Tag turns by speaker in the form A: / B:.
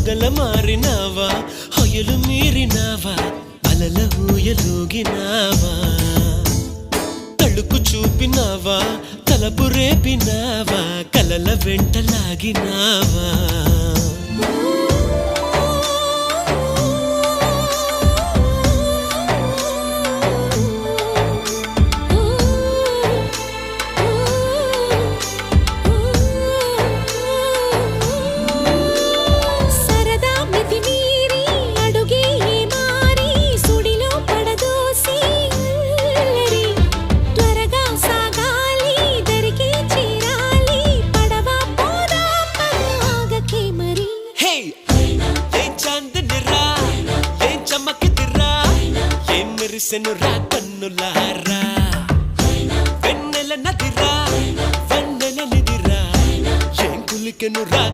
A: పొగల మారినావా హొయలు మీరినావా అలల ఊయలూగినావా తళుకు చూపినావా తలపు రేపినావా కలల వెంటలాగినావా మెరిసెనురా కన్నులారా వెన్నెల నదిరా వెన్నెల నిదిరా ఏం కులికెనురా